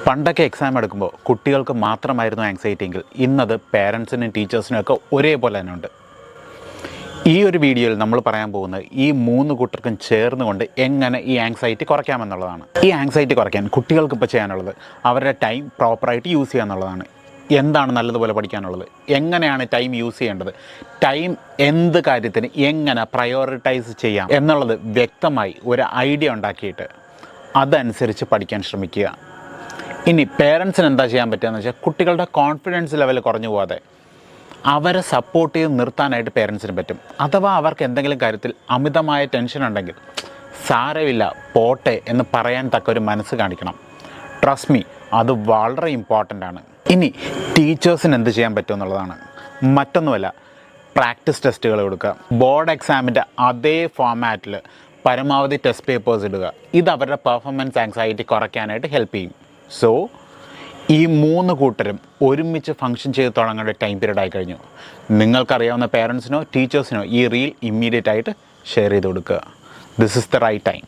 പണ്ടൊക്കെ എക്സാം എടുക്കുമ്പോൾ കുട്ടികൾക്ക് മാത്രമായിരുന്നു ആങ്സൈറ്റി എങ്കിൽ ഇന്നത് പേരൻസിനും ടീച്ചേഴ്സിനും ഒക്കെ ഒരേപോലെ തന്നെ ഉണ്ട്. ഈ ഒരു വീഡിയോയിൽ നമ്മൾ പറയാൻ പോകുന്നത് ഈ മൂന്ന് കൂട്ടർക്കും ചേർന്നുകൊണ്ട് എങ്ങനെ ഈ ആങ്സൈറ്റി കുറയ്ക്കാമെന്നുള്ളതാണ്. ഈ ആങ്സൈറ്റി കുറയ്ക്കാൻ കുട്ടികൾക്ക് ഇപ്പോൾ ചെയ്യാനുള്ളത് അവരുടെ ടൈം പ്രോപ്പറായിട്ട് യൂസ് ചെയ്യുക എന്നുള്ളതാണ്. എന്താണ് നല്ലതുപോലെ പഠിക്കാനുള്ളത്, എങ്ങനെയാണ് ടൈം യൂസ് ചെയ്യേണ്ടത്, ടൈം എന്ത് കാര്യത്തിന് എങ്ങനെ പ്രയോറിറ്റൈസ് ചെയ്യാം എന്നുള്ളത് വ്യക്തമായി ഒരു ഐഡിയ ഉണ്ടാക്കിയിട്ട് അതനുസരിച്ച് പഠിക്കാൻ ശ്രമിക്കുക. ഇനി പേരൻസിന് എന്താ ചെയ്യാൻ പറ്റുകയെന്ന് വെച്ചാൽ കുട്ടികളുടെ കോൺഫിഡൻസ് ലെവൽ കുറഞ്ഞു പോകാതെ അവരെ സപ്പോർട്ട് ചെയ്ത് നിർത്താനായിട്ട് പേരൻസിന് പറ്റും. അഥവാ അവർക്ക് എന്തെങ്കിലും കാര്യത്തിൽ അമിതമായ ടെൻഷൻ ഉണ്ടെങ്കിൽ സാരമില്ല പോട്ടെ എന്ന് പറയാൻ തക്ക ഒരു മനസ്സ് കാണിക്കണം. ട്രസ്റ്റ് മീ, അത് വളരെ ഇമ്പോർട്ടൻ്റ് ആണ്. ഇനി ടീച്ചേഴ്സിന് എന്ത് ചെയ്യാൻ പറ്റുമെന്നുള്ളതാണ്. മറ്റൊന്നുമല്ല, പ്രാക്ടീസ് ടെസ്റ്റുകൾ കൊടുക്കുക. ബോർഡ് എക്സാമിൻ്റെ അതേ ഫോമാറ്റിൽ പരമാവധി ടെസ്റ്റ് പേപ്പേഴ്സ് ഇടുക. ഇത് അവരുടെ പെർഫോമൻസ് ആങ്സൈറ്റി കുറയ്ക്കാനായിട്ട് ഹെൽപ്പ് ചെയ്യും. സോ ഈ മൂന്ന് കൂട്ടരും ഒരുമിച്ച് ഫങ്ഷൻ ചെയ്ത് തുടങ്ങേണ്ട ടൈം പീരീഡ് ആയി കഴിഞ്ഞു. നിങ്ങൾക്കറിയാവുന്ന പേരൻസിനോ ടീച്ചേഴ്സിനോ ഈ റീൽ ഇമ്മീഡിയറ്റ് ആയിട്ട് ഷെയർ ചെയ്ത് കൊടുക്കുക. This is the right time.